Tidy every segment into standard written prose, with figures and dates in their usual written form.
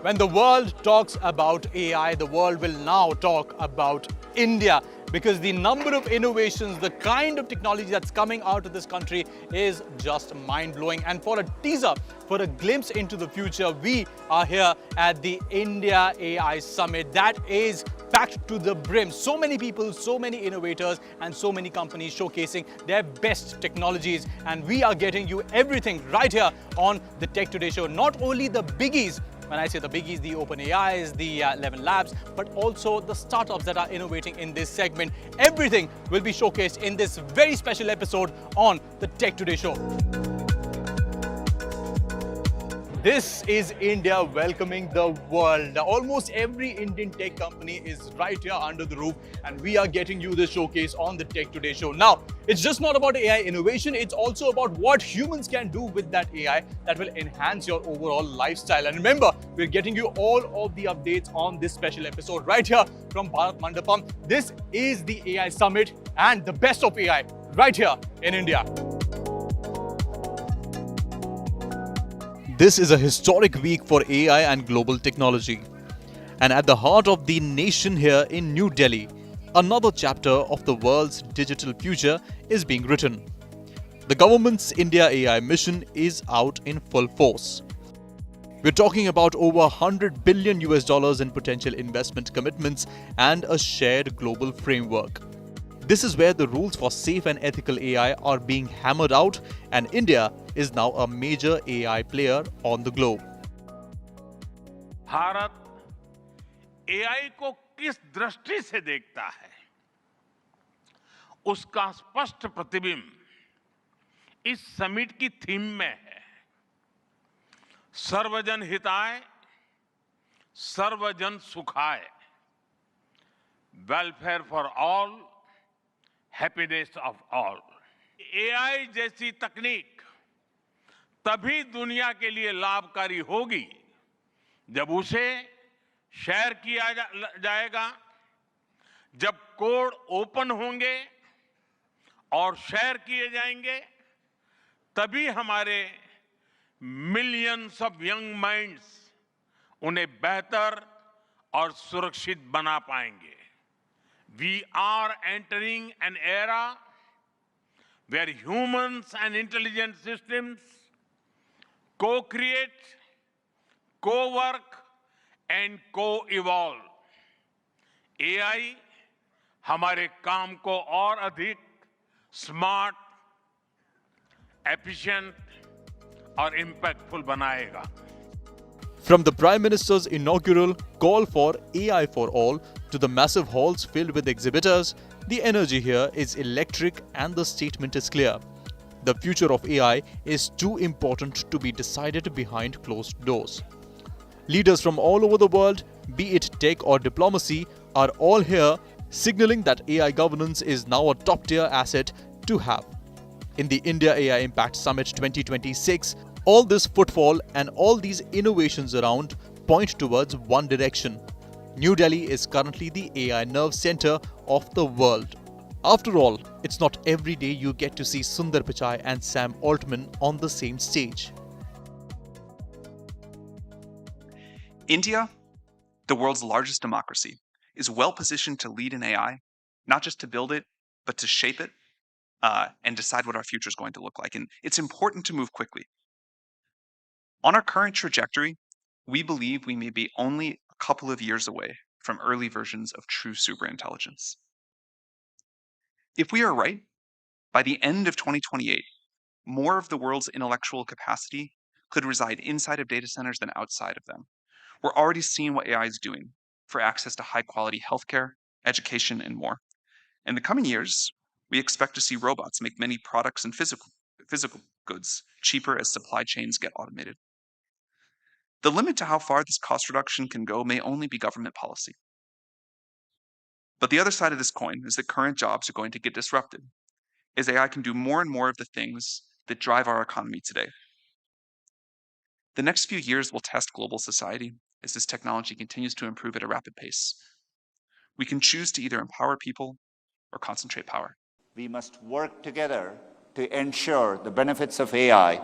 When the world talks about AI, the world will now talk about India, because the number of innovations, the kind of technology that's coming out of this country is just mind-blowing. And for a teaser, for a glimpse into the future, we are here at the India AI Summit that is packed to the brim. So many people, so many innovators, and so many companies showcasing their best technologies. And we are getting you everything right here on the Tech Today show. Not only the biggies, when I say the biggies, the OpenAIs, the 11 Labs, but also the startups that are innovating in this segment. Everything will be showcased in this very special episode on the Tech Today show. This is India welcoming the world. Almost every Indian tech company is right here under the roof, and we are getting you this showcase on the Tech Today show. Now, it's just not about AI innovation, it's also about what humans can do with that AI that will enhance your overall lifestyle. And remember, we're getting you all of the updates on this special episode right here from Bharat Mandapam. This is the AI Summit and the best of AI right here in India. This is a historic week for AI and global technology. And at the heart of the nation here in New Delhi, another chapter of the world's digital future is being written. The government's India AI mission is out in full force. We're talking about over $100 billion in potential investment commitments and a shared global framework. This is where the rules for safe and ethical AI are being hammered out, and India is now a major AI player on the globe. Bharat AI को किस दृष्टि से देखता है, उसका स्पष्ट प्रतिबिंब इस समिट की थीम में है। सर्वजन हिताय, सर्वजन सुखाय, welfare for all, happiness of all. AI जैसी तकनीक तभी दुनिया के लिए लाभकारी होगी जब उसे शेयर किया जाएगा, जब कोड ओपन होंगे और शेयर किए जाएंगे, तभी हमारे मिलियंस ऑफ यंग माइंड्स उन्हें बेहतर और सुरक्षित बना पाएंगे। We are entering an era where humans and intelligent systems co-create, co-work, and co-evolve. AI हमारे काम को और अधिक स्मार्ट, एफिशिएंट और इम्पैक्टफुल बनाएगा। From the Prime Minister's inaugural call for AI for all to the massive halls filled with exhibitors, the energy here is electric and the statement is clear. The future of AI is too important to be decided behind closed doors. Leaders from all over the world, be it tech or diplomacy, are all here signaling that AI governance is now a top-tier asset to have. In the India AI Impact Summit 2026, all this footfall and all these innovations around point towards one direction. New Delhi is currently the AI nerve center of the world. After all, it's not every day you get to see Sundar Pichai and Sam Altman on the same stage. India, the world's largest democracy, is well positioned to lead in AI, not just to build it, but to shape it and decide what our future is going to look like. And it's important to move quickly. On our current trajectory, we believe we may be only a couple of years away from early versions of true superintelligence. If we are right, by the end of 2028, more of the world's intellectual capacity could reside inside of data centers than outside of them. We're already seeing what AI is doing for access to high-quality healthcare, education, and more. In the coming years, we expect to see robots make many products and physical goods cheaper as supply chains get automated. The limit to how far this cost reduction can go may only be government policy. But the other side of this coin is that current jobs are going to get disrupted, as AI can do more and more of the things that drive our economy today. The next few years will test global society as this technology continues to improve at a rapid pace. We can choose to either empower people or concentrate power. We must work together to ensure the benefits of AI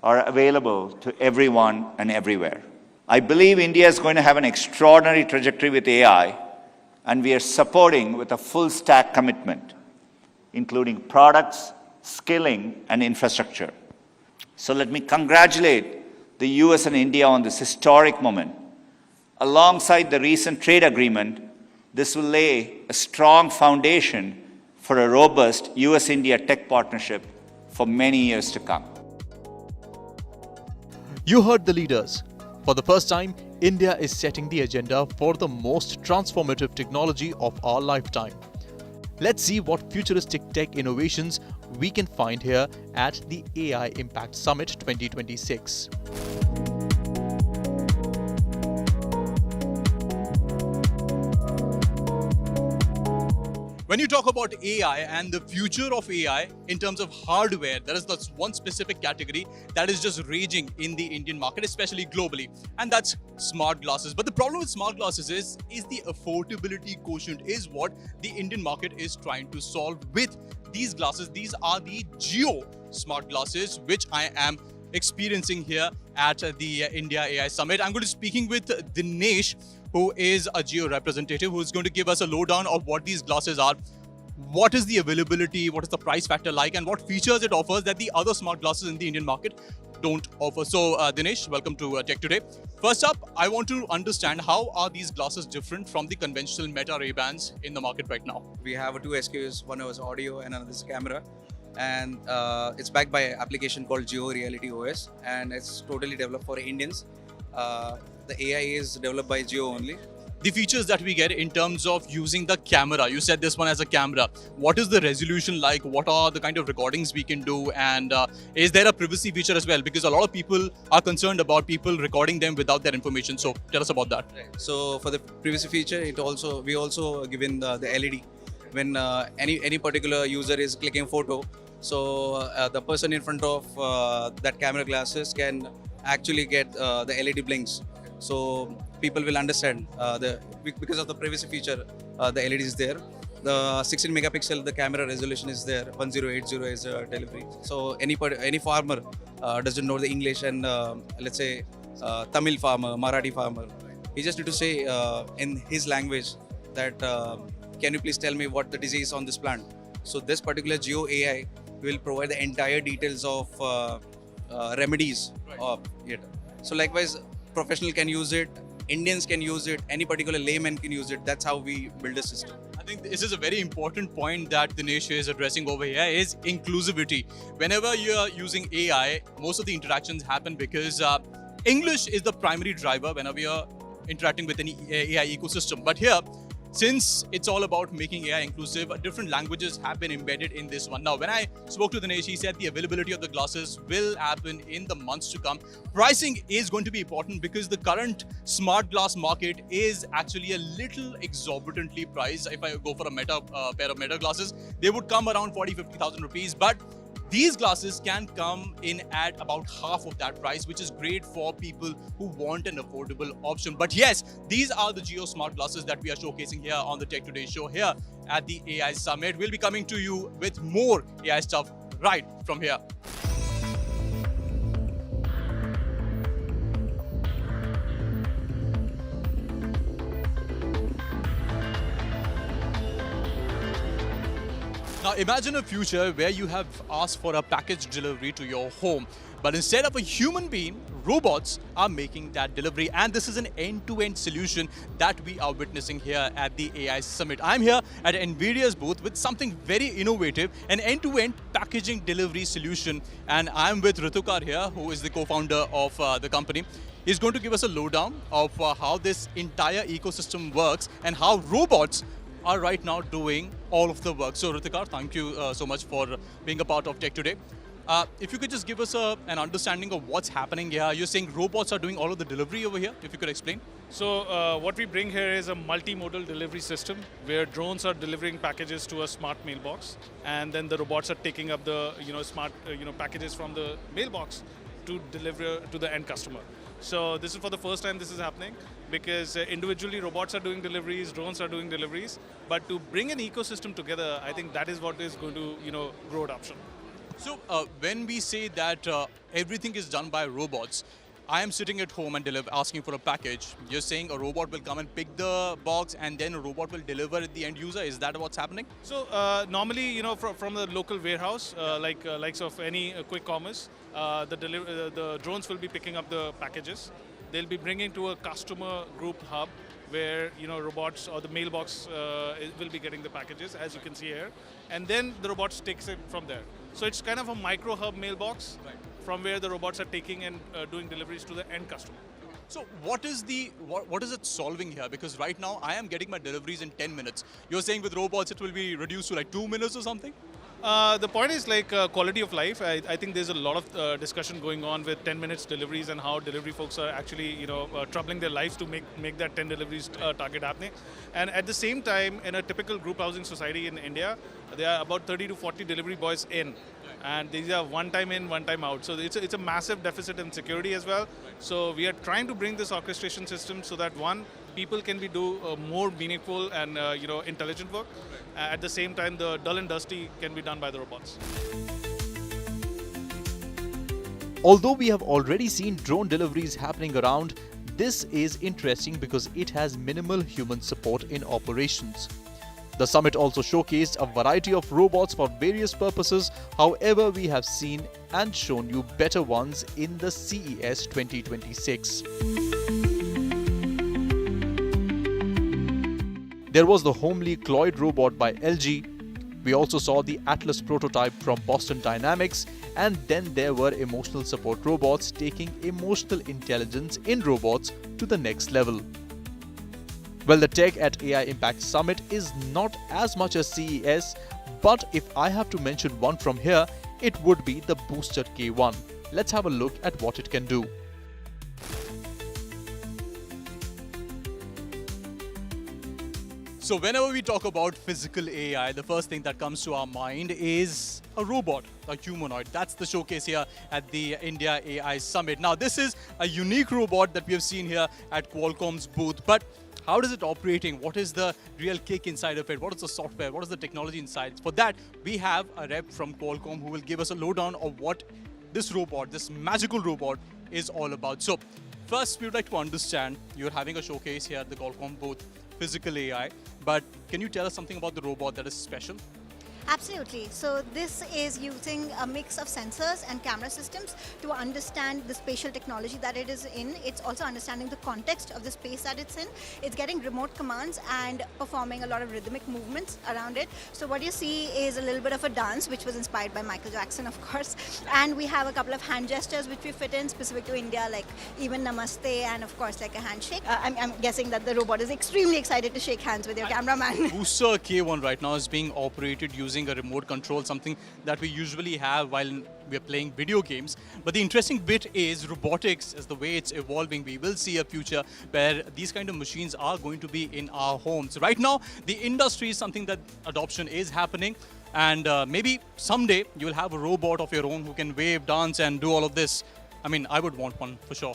are available to everyone and everywhere. I believe India is going to have an extraordinary trajectory with AI, and we are supporting with a full stack commitment, including products, skilling, and infrastructure. So let me congratulate the US and India on this historic moment. Alongside the recent trade agreement, this will lay a strong foundation for a robust US-India tech partnership for many years to come. You heard the leaders. For the first time, India is setting the agenda for the most transformative technology of our lifetime. Let's see what futuristic tech innovations we can find here at the AI Impact Summit 2026. When you talk about AI and the future of AI in terms of hardware, there is this one specific category that is just raging in the Indian market, especially globally, and that's smart glasses. But the problem with smart glasses is the affordability quotient is what the Indian market is trying to solve with these glasses. These are the Jio smart glasses, which I am experiencing here at the India AI Summit. I'm going to be speaking with Dinesh, who is a Jio representative, who is going to give us a lowdown of what these glasses are, what is the availability, what is the price factor like, and what features it offers that the other smart glasses in the Indian market don't offer. So Dinesh, welcome to Tech Today. First up, I want to understand how are these glasses different from the conventional Meta Ray-Bans in the market right now? We have two SKUs, one is audio and another is camera. And it's backed by an application called Jio Reality OS, and it's totally developed for Indians. The AI is developed by Jio only. The features that we get in terms of using the camera, you said this one as a camera. What is the resolution like? What are the kind of recordings we can do? And is there a privacy feature as well? Because a lot of people are concerned about people recording them without their information. So tell us about that. Right. So for the privacy feature, we also given the LED. When any particular user is clicking photo, so the person in front of that camera glasses can actually get the LED blinks. So people will understand because of the privacy feature, the LED is there. The 16 megapixel, the camera resolution is there. 1080 is delivery. So any farmer doesn't know the English and let's say Tamil farmer, Marathi farmer, he just need to say in his language that can you please tell me what the disease on this plant? So this particular Jio AI will provide the entire details of remedies of it. So likewise, professional can use it, Indians can use it, any particular layman can use it. That's how we build a system. I think this is a very important point that Dinesh is addressing over here is inclusivity. Whenever you're using AI, most of the interactions happen because English is the primary driver whenever you're interacting with any AI ecosystem. But here, since it's all about making AI inclusive, different languages have been embedded in this one. Now, when I spoke to Dinesh, he said the availability of the glasses will happen in the months to come. Pricing is going to be important because the current smart glass market is actually a little exorbitantly priced. If I go for a pair of Meta glasses, they would come around 40,000-50,000 rupees. But these glasses can come in at about half of that price, which is great for people who want an affordable option. But yes, these are the Jio smart glasses that we are showcasing here on the Tech Today show here at the AI Summit. We'll be coming to you with more AI stuff right from here. Now imagine a future where you have asked for a package delivery to your home, but instead of a human being, robots are making that delivery, and this is an end-to-end solution that we are witnessing here at the AI Summit. I'm here at NVIDIA's booth with something very innovative, an end-to-end packaging delivery solution, and I'm with Ritukar here, who is the co-founder of the company. He's going to give us a lowdown of how this entire ecosystem works and how robots are right now doing all of the work. So Ritikar, thank you so much for being a part of Tech Today. If you could just give us an understanding of what's happening here. You're saying robots are doing all of the delivery over here, if you could explain. So what we bring here is a multimodal delivery system where drones are delivering packages to a smart mailbox, and then the robots are taking up the smart packages from the mailbox to deliver to the end customer. So this is for the first time this is happening because individually robots are doing deliveries, drones are doing deliveries, but to bring an ecosystem together, I think that is what is going to grow adoption. So when we say that everything is done by robots, I am sitting at home and asking for a package. You're saying a robot will come and pick the box and then a robot will deliver it the end user. Is that what's happening? So normally, from the local warehouse, likes of any quick commerce, the drones will be picking up the packages. They'll be bringing to a customer group hub where robots or the mailbox will be getting the packages, as you can see here, and then the robots takes it from there. So it's kind of a micro hub mailbox, right, from where the robots are taking and doing deliveries to the end customer. So what is it solving here? Because right now I am getting my deliveries in 10 minutes. You're saying with robots it will be reduced to like 2 minutes or something? The point is like quality of life. I think there's a lot of discussion going on with 10 minutes deliveries and how delivery folks are actually troubling their lives to make that 10 deliveries target happening. And at the same time, in a typical group housing society in India, there are about 30 to 40 delivery boys in. And these are one time in, one time out. So it's a massive deficit in security as well. So we are trying to bring this orchestration system so that people can do more meaningful and intelligent work. At the same time, the dull and dusty can be done by the robots. Although we have already seen drone deliveries happening around, this is interesting because it has minimal human support in operations. The summit also showcased a variety of robots for various purposes. However, we have seen and shown you better ones in the CES 2026. There was the homely Cloyd robot by LG. We also saw the Atlas prototype from Boston Dynamics, and then there were emotional support robots taking emotional intelligence in robots to the next level. Well, the tech at AI Impact Summit is not as much as CES, but if I have to mention one from here, it would be the Booster K1. Let's have a look at what it can do. So whenever we talk about physical AI, the first thing that comes to our mind is a robot, a humanoid. That's the showcase here at the India AI Summit. Now, this is a unique robot that we have seen here at Qualcomm's booth, but how is it operating? What is the real kick inside of it? What is the software? What is the technology inside? For that, we have a rep from Qualcomm who will give us a lowdown of what this robot, this magical robot, is all about. So, first, we would like to understand, you're having a showcase here at the Qualcomm booth, physical AI, but can you tell us something about the robot that is special? Absolutely. So this is using a mix of sensors and camera systems to understand the spatial technology that it is in. It's also understanding the context of the space that it's in. It's getting remote commands and performing a lot of rhythmic movements around it. So what you see is a little bit of a dance, which was inspired by Michael Jackson, of course. And we have a couple of hand gestures which we fit in specific to India, like even namaste and of course like a handshake. I'm guessing that the robot is extremely excited to shake hands with your cameraman. Booster K1 right now is being operated using a remote control, something that we usually have while we are playing video games. But the interesting bit is robotics, as the way it's evolving. We will see a future where these kind of machines are going to be in our homes. Right now, the industry is something that adoption is happening. And maybe someday you will have a robot of your own who can wave, dance and do all of this. I mean, I would want one for sure.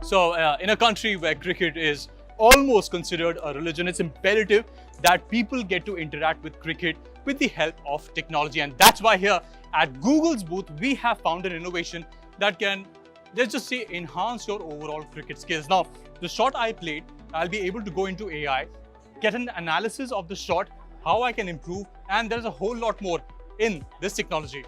So in a country where cricket is almost considered a religion, it's imperative that people get to interact with cricket with the help of technology. And that's why here at Google's booth, we have found an innovation that can, let's just say, enhance your overall cricket skills. Now, the shot I played, I'll be able to go into AI, get an analysis of the shot, how I can improve, and there's a whole lot more in this technology.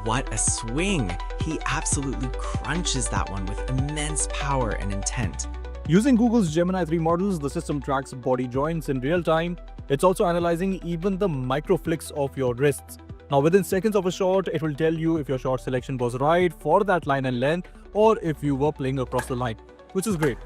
What a swing! He absolutely crunches that one with immense power and intent. Using Google's Gemini 3 models, the system tracks body joints in real time. It's also analyzing even the micro flicks of your wrists. Now, within seconds of a shot, it will tell you if your shot selection was right for that line and length, or if you were playing across the line, which is great.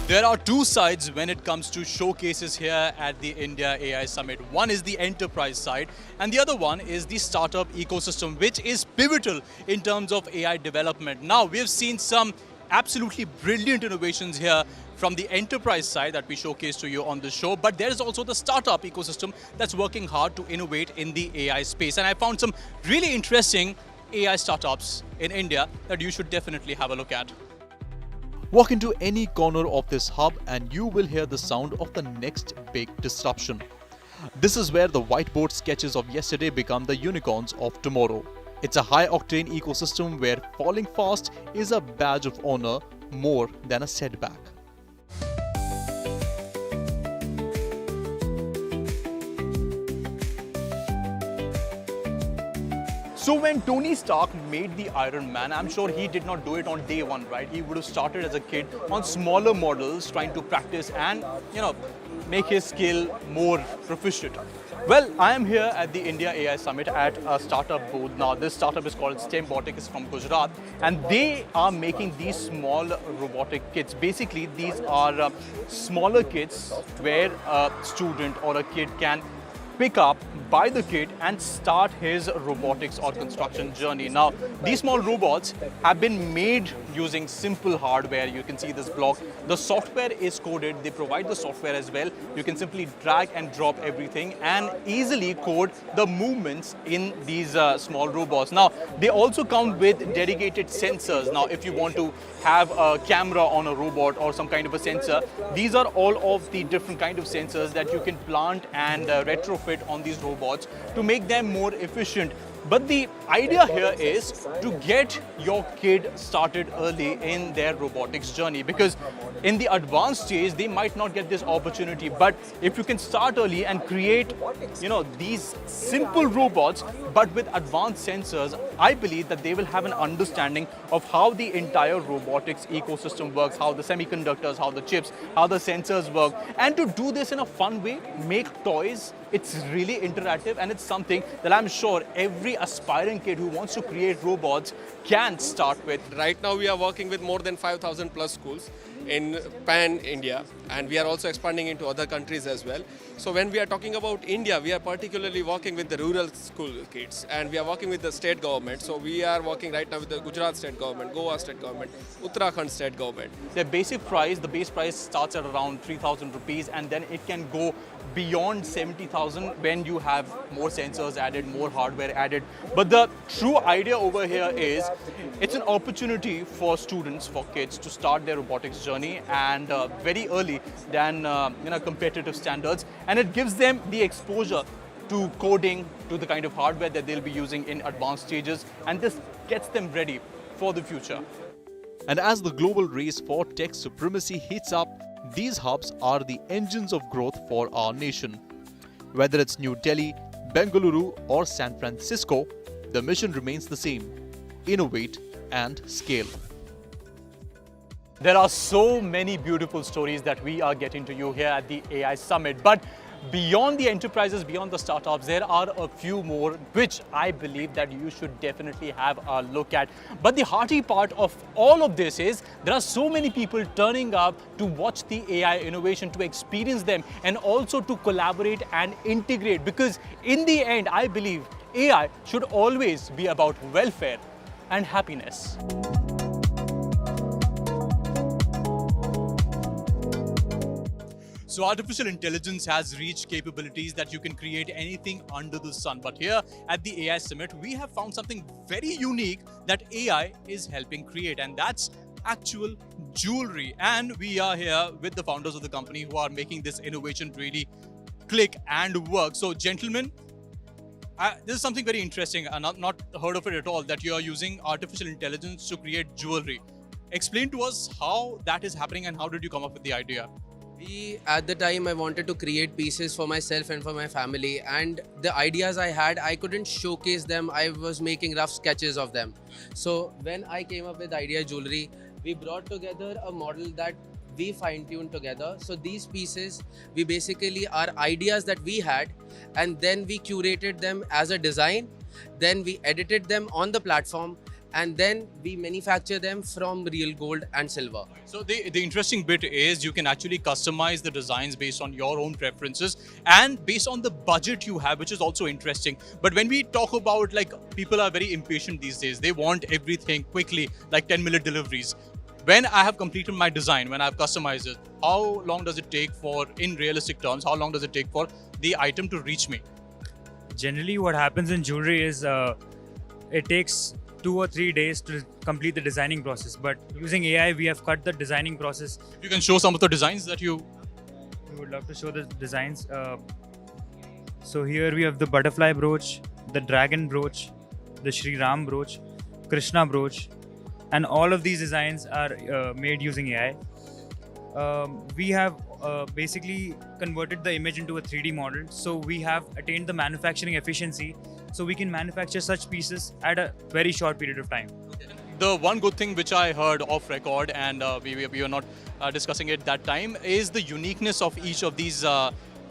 There are two sides when it comes to showcases here at the India AI Summit. One is the enterprise side, and the other one is the startup ecosystem, which is pivotal in terms of AI development. Now, we've seen some absolutely brilliant innovations here from the enterprise side that we showcased to you on the show, but there's also the startup ecosystem that's working hard to innovate in the AI space. And I found some really interesting AI startups in India that you should definitely have a look at. Walk into any corner of this hub and you will hear the sound of the next big disruption. This is where the whiteboard sketches of yesterday become the unicorns of tomorrow. It's a high-octane ecosystem where falling fast is a badge of honor more than a setback. So when Tony Stark made the Iron Man, I'm sure he did not do it on day one, right? He would have started as a kid on smaller models, trying to practice and, make his skill more proficient. Well, I am here at the India AI Summit at a startup booth. Now, this startup is called Robotics, is from Gujarat, and they are making these small robotic kits. Basically, these are smaller kits where a student or a kid can pick up, buy the kit and start his robotics or construction journey. Now, these small robots have been made using simple hardware. You can see this block. The software is coded. They provide the software as well. You can simply drag and drop everything and easily code the movements in these small robots. Now, they also come with dedicated sensors. Now, if you want to have a camera on a robot or some kind of a sensor, these are all of the different kind of sensors that you can plant and retrofit on these robots to make them more efficient. But the idea here is to get your kid started early in their robotics journey, because in the advanced stage, they might not get this opportunity. But if you can start early and create, these simple robots, but with advanced sensors, I believe that they will have an understanding of how the entire robotics ecosystem works, how the semiconductors, how the chips, how the sensors work. And to do this in a fun way, make toys, it's really interactive, and it's something that I'm sure every aspiring kid who wants to create robots can start with. Right now we are working with more than 5,000 plus schools in pan India, and we are also expanding into other countries as well. So when we are talking about India, we are particularly working with the rural school kids, and we are working with the state government. So we are working right now with the Gujarat state government, Goa state government, Uttarakhand state government. Their basic price, the base price starts at around 3,000 rupees, and then it can go beyond 70,000 when you have more sensors added, more hardware added. But the true idea over here is it's an opportunity for students, for kids to start their robotics journey and very early than competitive standards, and it gives them the exposure to coding, to the kind of hardware that they'll be using in advanced stages, and this gets them ready for the future. And as the global race for tech supremacy heats up, these hubs are the engines of growth for our nation. Whether it's New Delhi, Bengaluru or San Francisco, the mission remains the same: innovate and scale. There are so many beautiful stories that we are getting to you here at the AI Summit, but beyond the enterprises, beyond the startups, there are a few more which I believe that you should definitely have a look at. But the hearty part of all of this is there are so many people turning up to watch the AI innovation, to experience them, and also to collaborate and integrate, because in the end, I believe AI should always be about welfare and happiness. So artificial intelligence has reached capabilities that you can create anything under the sun. But here at the AI Summit, we have found something very unique that AI is helping create, and that's actual jewelry. And we are here with the founders of the company who are making this innovation really click and work. So gentlemen, this is something very interesting, and I've not heard of it at all, that you are using artificial intelligence to create jewelry. Explain to us how that is happening and how did you come up with the idea? At the time, I wanted to create pieces for myself and for my family, and the ideas I had, I couldn't showcase them. I was making rough sketches of them. So when I came up with Idea Jewelry, we brought together a model that we fine-tuned together. So these pieces, we basically are ideas that we had, and then we curated them as a design. Then we edited them on the platform, and then we manufacture them from real gold and silver. So the interesting bit is you can actually customize the designs based on your own preferences and based on the budget you have, which is also interesting. But when we talk about, like, people are very impatient these days, they want everything quickly, like 10-minute deliveries. When I have completed my design, when I've customized it, how long does it take for, in realistic terms, how long does it take for the item to reach me? Generally what happens in jewelry is it takes 2 or 3 days to complete the designing process, but using AI we have cut the designing process. You can show some of the designs that you... We would love to show the designs. So here we have the butterfly brooch, the dragon brooch, the Sri Ram brooch, Krishna brooch, and all of these designs are made using AI. We have basically converted the image into a 3D model, so we have attained the manufacturing efficiency, so we can manufacture such pieces at a very short period of time. The one good thing which I heard off record, and we were not discussing it that time, is the uniqueness of each of these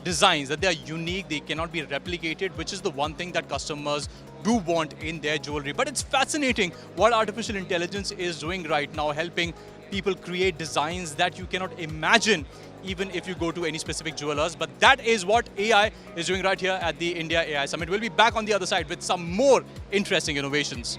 designs, that they are unique, they cannot be replicated, which is the one thing that customers do want in their jewelry. But it's fascinating what artificial intelligence is doing right now, helping people create designs that you cannot imagine even if you go to any specific jewelers. But that is what AI is doing right here at the India AI Summit. We'll be back on the other side with some more interesting innovations.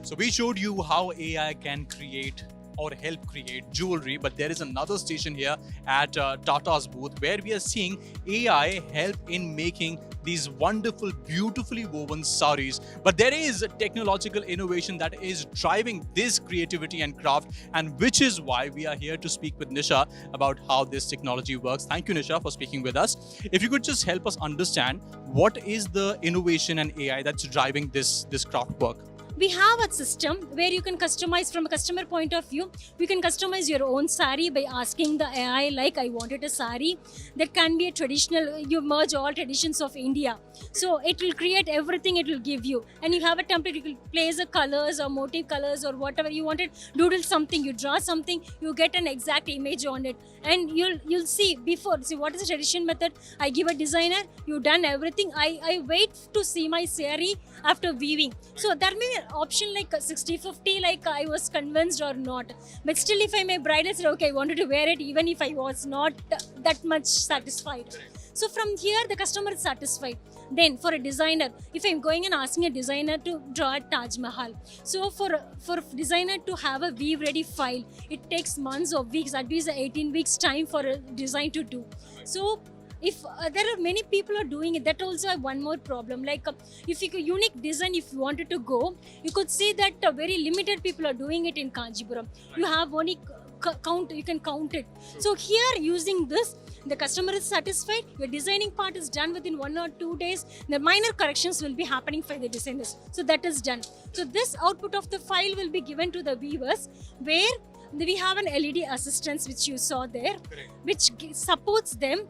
So we showed you how AI can create or help create jewelry, but there is another station here at Tata's booth where we are seeing AI help in making these wonderful, beautifully woven saris. But there is a technological innovation that is driving this creativity and craft, and which is why we are here to speak with Nisha about how this technology works. Thank you, Nisha, for speaking with us. If you could just help us understand what is the innovation and AI that's driving this craft work. We have a system where you can customize from a customer point of view. You can customize your own sari by asking the AI, like, I wanted a sari that can be a traditional, you merge all traditions of India. So it will create everything, it will give you. And you have a template, you can place the colors or motif colors or whatever you wanted, doodle something, you draw something, you get an exact image on it. And you'll see before, see what is the tradition method. I give a designer, you done everything. I wait to see my sari after weaving. So that may be an option like 60-50, like I was convinced or not. But still, if I'm a bride, I said, okay, I wanted to wear it even if I was not that much satisfied. So from here, the customer is satisfied. Then for a designer, if I'm going and asking a designer to draw a Taj Mahal, so for designer to have a weave ready file, it takes months or weeks, at least 18 weeks time for a design to do. So if there are many people are doing it, that also have one more problem. Like if you unique design, if you wanted to go, you could see that very limited people are doing it in Kanjipuram. You have only count, you can count it. So here using this, the customer is satisfied, your designing part is done within 1 or 2 days, the minor corrections will be happening for the designers. So that is done. So this output of the file will be given to the weavers, where we have an LED assistance which you saw there, which supports them,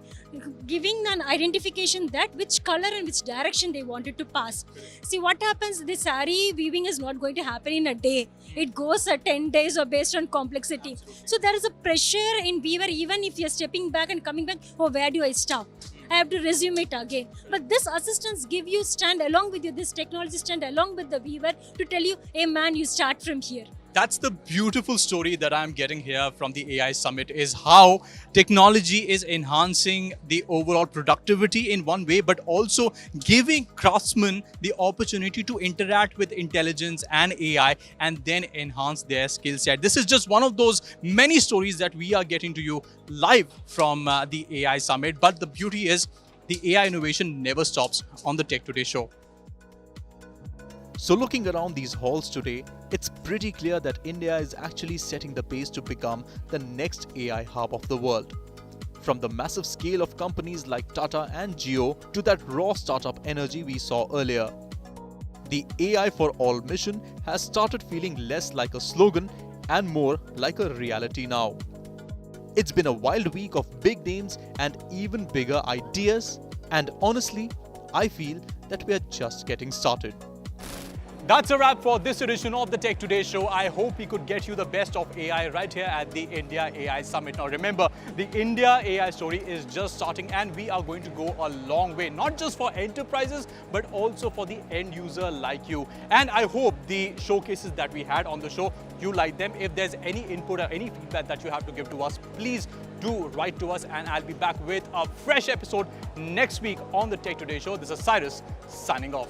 giving an identification that which color and which direction they wanted to pass. See what happens, the sari weaving is not going to happen in a day. It goes 10 days or based on complexity. So there is a pressure in weaver, even if you're stepping back and coming back, oh, where do I stop? I have to resume it again. But this assistance give you stand along with you, this technology stand along with the weaver to tell you, hey man, you start from here. That's the beautiful story that I'm getting here from the AI Summit, is how technology is enhancing the overall productivity in one way, but also giving craftsmen the opportunity to interact with intelligence and AI and then enhance their skill set. This is just one of those many stories that we are getting to you live from the AI Summit. But the beauty is the AI innovation never stops on the Tech Today show. So looking around these halls today, it's pretty clear that India is actually setting the pace to become the next AI hub of the world. From the massive scale of companies like Tata and Jio to that raw startup energy we saw earlier. The AI for All mission has started feeling less like a slogan and more like a reality now. It's been a wild week of big names and even bigger ideas, and honestly, I feel that we are just getting started. That's a wrap for this edition of the Tech Today show. I hope we could get you the best of AI right here at the India AI Summit. Now remember, the India AI story is just starting and we are going to go a long way, not just for enterprises, but also for the end user like you. And I hope the showcases that we had on the show, you like them. If there's any input or any feedback that you have to give to us, please do write to us, and I'll be back with a fresh episode next week on the Tech Today show. This is Cyrus signing off.